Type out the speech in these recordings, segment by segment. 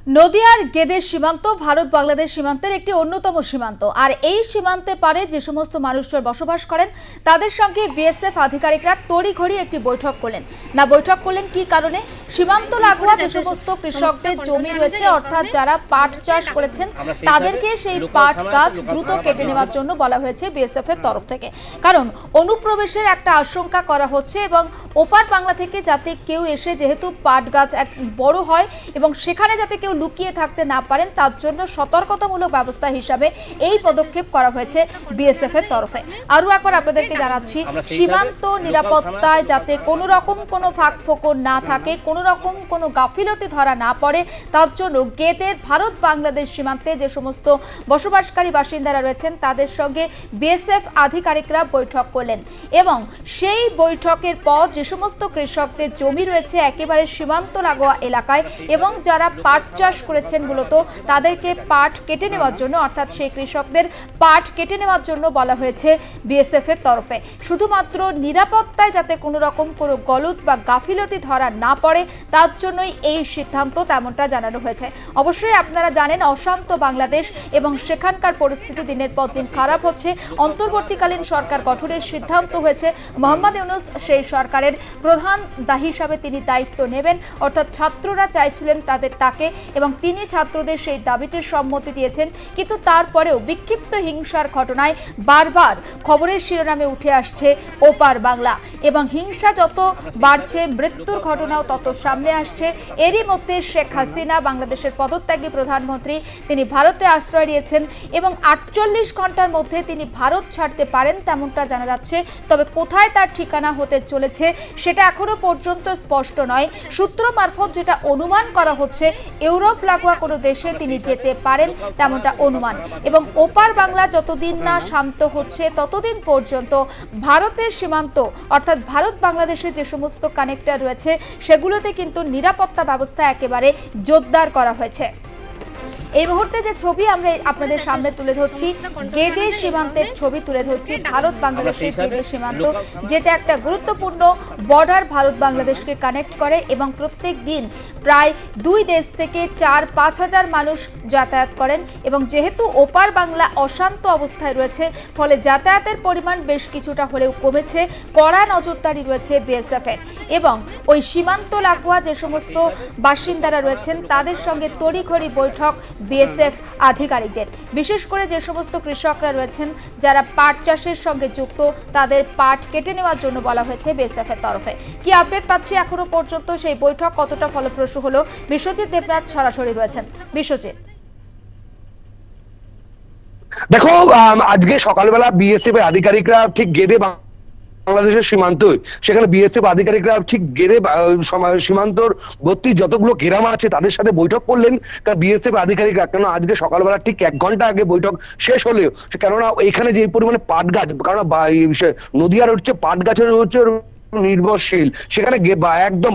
নদিয়ার গেদে সীমান্ত ভারত বাংলাদেশ সীমান্তের একটি অন্যতম সীমান্ত। আর এই সীমান্তে পারে যে সমস্ত মানুষজন বসবাস করেন তাদের সঙ্গে বিএসএফ আধিকারিকরা তড়িঘড়ি একটি বৈঠক করলেন। বৈঠক করলেন কি কারণে? সীমান্ত লাগোয়া যে সমস্ত কৃষকদের জমি রয়েছে, অর্থাৎ যারা পাট চাষ করেছেন তাদেরকে সেই পাট গাছ দ্রুত কেটে নেওয়ার জন্য বলা হয়েছে বিএসএফ এর তরফ থেকে। কারণ অনুপ্রবেশের একটা আশঙ্কা করা হচ্ছে এবং ওপার বাংলা থেকে যাতে কেউ এসে, যেহেতু পাট গাছ এক বড় হয় এবং সেখানে যাতে কেউ লুকিয়ে থাকতে না পারেন, তার জন্য সতর্কতামূলক ব্যবস্থা হিসাবে এই পদক্ষেপ করা হয়েছে বিএসএফ এর তরফে। আরো একবার আপনাদেরকে জানাচ্ছি, সীমান্ত নিরাপত্তায় যাতে কোনো রকম কোনো ফাঁক ফোকর না থাকে, কোনো রকম কোনো গাফিলতি ধরা না পড়ে, তার জন্য গেদের ভারত বাংলাদেশ সীমান্তে যে সমস্ত বসবাসকারী বাসিন্দারা রয়েছেন তাদের সঙ্গে বিএসএফ আধিকারিকরা বৈঠক করলেন। এবং সেই বৈঠকের পর যে সমস্ত কৃষকদের জমি রয়েছে একেবারে সীমান্ত লাগোয়া এলাকায় এবং যারা পাট চাষ করেছেন মূলত তাদেরকে পাট কেটে নেওয়ার জন্য, অর্থাৎ সেই কৃষকদের পাট কেটে নেওয়ার জন্য বলা হয়েছে বিএসএফ এর তরফে। শুধুমাত্র নিরাপত্তায় যাতে কোনো রকম কোনো গলদ বা গাফিলতি ধরা না পড়ে তার জন্যই এই সিদ্ধান্ত, তেমনটা জানানো হয়েছে। অবশ্যই আপনারা জানেন অশান্ত বাংলাদেশ এবং সেখানকার পরিস্থিতি দিনের পর দিন খারাপ হচ্ছে। অন্তর্বর্তীকালীন সরকার গঠনের সিদ্ধান্ত হয়েছে। মোহাম্মদ ইউনূস সেই সরকারের প্রধান হিসাবে তিনি দায়িত্ব নেবেন, অর্থাৎ ছাত্ররা চাইছিলেন তাকে এবং তিনি ছাত্রদের সেই দাবিতে সম্মতি দিয়েছেন। কিন্তু তারপরেও বিক্ষিপ্ত হিংসার ঘটনায় বারবার খবরের শিরোনামে উঠে আসছে ওপার বাংলা এবং হিংসা যত বাড়ছে মৃত্যুর ঘটনাও তত সামনে আসছে। এরই মধ্যে শেখ হাসিনা, বাংলাদেশের পদত্যাগী প্রধানমন্ত্রী, তিনি ভারতে আশ্রয় নিয়েছেন এবং 48 ঘন্টার মধ্যে তিনি ভারত ছাড়তে পারেন তেমনটা জানা যাচ্ছে। তবে কোথায় তার ঠিকানা হতে চলেছে সেটা এখনো পর্যন্ত স্পষ্ট নয়। সূত্র মারফত যেটা অনুমান করা হচ্ছে, ইউরোপ লাগোয়া কোনো দেশে তিনি যেতে পারেন তেমনটা অনুমান। এবং ওপার বাংলা যতদিন না শান্ত হচ্ছে ততদিন পর্যন্ত ভারতের সীমান্ত, অর্থাৎ ভারত বাংলাদেশের যে সমস্ত কানেক্টর রয়েছে সেগুলোতে কিন্তু নিরাপত্তা ব্যবস্থা একেবারে জোরদার করা হয়েছে। এই মুহূর্তে যে ছবি আমরা আপনাদের সামনে তুলে ধরছি, গেদে সীমান্তের ছবি তুলে ধরছি, ভারত বাংলাদেশের গেদে সীমান্ত, যেটা একটা গুরুত্বপূর্ণ বর্ডার ভারত বাংলাদেশকে কানেক্ট করে এবং প্রত্যেক দিন প্রায় 2 দেশ থেকে 4-5 হাজার মানুষ যাতায়াত করেন। এবং যেহেতু ওপার বাংলা অশান্ত অবস্থায় রয়েছে, ফলে যাতায়াতের পরিমাণ বেশ কিছুটা হলেও কমেছে। কড়া নজরদারি রয়েছে বিএসএফ এর এবং ওই সীমান্ত লাগোয়া যে সমস্ত বাসিন্দারা রয়েছেন তাদের সঙ্গে তড়িঘড়ি বৈঠক বিএসএফ আধিকারিকদের। বিশেষ করে যে সমস্ত কৃষকরা রয়েছেন যারা পাট চাষের সঙ্গে যুক্ত, তাদের পাট কেটে নেওয়ার জন্য বলা হয়েছে বিএসএফ এর তরফে। কি আপডেট পাচ্ছি এখনো পর্যন্ত, সেই বৈঠক কতটা ফলপ্রসূ হলো? বিশ্বজিৎ দেবনাথ সরাসরি রয়েছেন। বিশ্বজিৎ, দেখো, আজকে সকালবেলা বিএসএফ এর আধিকারিকরা ঠিক গেদে বাংলাদেশের সীমান্ত, সেখানে বিএসএফ আধিকারিকরা ঠিক গেদে সীমান্তবর্তী যতগুলো গ্রাম আছে তাদের সাথে বৈঠক করলেন। বিএসএফ আধিকারিকরা কেন আজকে সকালবেলা ঠিক 1 ঘন্টা আগে বৈঠক শেষ হলেও, কেননা এখানে যে পরিমাণে পাট গাছ, কারণ নদিয়ার হচ্ছে পাট গাছের হচ্ছে নির্ভরশীল, সেখানে একদম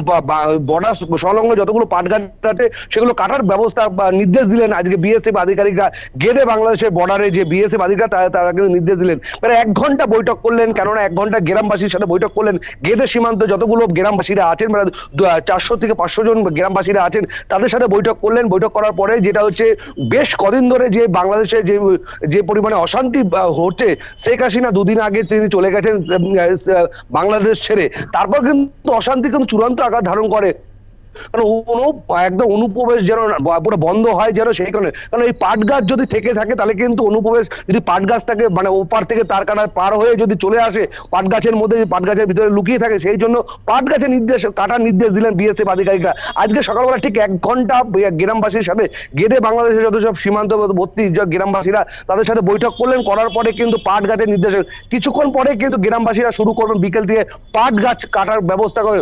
বর্ডার সংলগ্ন যতগুলো পাট গাছ আছে সেগুলো কাটার ব্যবস্থা বা নির্দেশ দিলেন আজকে বিএসএফ আধিকারিকরা। গেদে বাংলাদেশের বর্ডারে যে বিএসএফ আধিকারিকরা তারা কিন্তু নির্দেশ দিলেন। মানে 1 ঘন্টা বৈঠক করলেন, কেননা 1 ঘন্টা গ্রামবাসীর সাথে বৈঠক করলেন। গেদে সীমান্ত যতগুলো গ্রামবাসীরা আছেন, মানে 400 থেকে 500 জন গ্রামবাসীরা আছেন, তাদের সাথে বৈঠক করলেন। বৈঠক করার পরে যেটা হচ্ছে, বেশ কদিন ধরে যে বাংলাদেশে যে পরিমাণে অশান্তি হচ্ছে, শেখ হাসিনা 2 দিন আগে তিনি চলে গেছেন বাংলাদেশ ছেড়ে, তারপর কিন্তু অশান্তি কিন্তু চূড়ান্ত আকার ধারণ করে। একদম অনুপ্রবেশ যেন পুরো বন্ধ হয় যেন সেইখানে, কারণ এই পাট গাছ যদি থেকে থাকে তাহলে কিন্তু অনুপ্রবেশ, যদি পাট গাছ থাকে মানে ওপার থেকে তার কাটা পার হয়ে যদি চলে আসে পাট গাছের মধ্যে, পাট গাছের ভিতরে লুকিয়ে থাকে, সেই জন্য পাট গাছের কাটার নির্দেশ দিলেন বিএসএফ আধিকারিকরা। আজকে সকালবেলা ঠিক 1 ঘন্টা গ্রামবাসীর সাথে, গেদে বাংলাদেশের যত সব সীমান্তবর্তী গ্রামবাসীরা তাদের সাথে বৈঠক করলেন। করার পরে কিন্তু পাট গাছের নির্দেশ, কিছুক্ষণ পরে কিন্তু গ্রামবাসীরা শুরু করবেন বিকেল থেকে পাট গাছ কাটার ব্যবস্থা করে।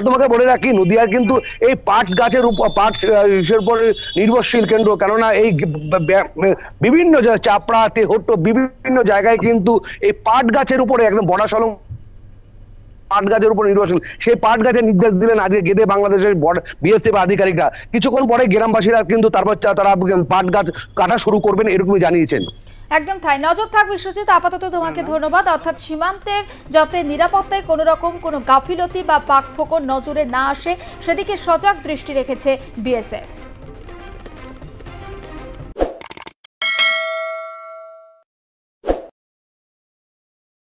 তোমাকে বলে রাখি, নদিয়ার কিন্তু এই পাট গাছের উপর, পাট উপর নির্ভরশীল কেন্দ্র, কেননা এই বিভিন্ন চাপড়া, তেহট্ট, বিভিন্ন জায়গায় কিন্তু এই পাট গাছের উপরে একদম বর্ডার সংলগ্ন পাট গাছের উপর নির্ভরশীল। সেই পাট গাছের নির্দেশ দিলেন আজকে গেদে বাংলাদেশের বিএসএফ আধিকারিকরা। কিছুক্ষণ পরে গ্রামবাসীরা কিন্তু তারপর তারা পাট গাছ কাটা শুরু করবেন, এরকমই জানিয়েছেন। একদম তাই। নজর থাক বিশ্বজিৎ, আপাতত তোমাকে ধন্যবাদ। অর্থাৎ সীমান্তের যাতে নিরাপত্তায় কোনো রকম কোনো গাফিলতি বা পাক ফোকর নজরে না আসে সেদিকে সজাগ দৃষ্টি রেখেছে বিএসএফ।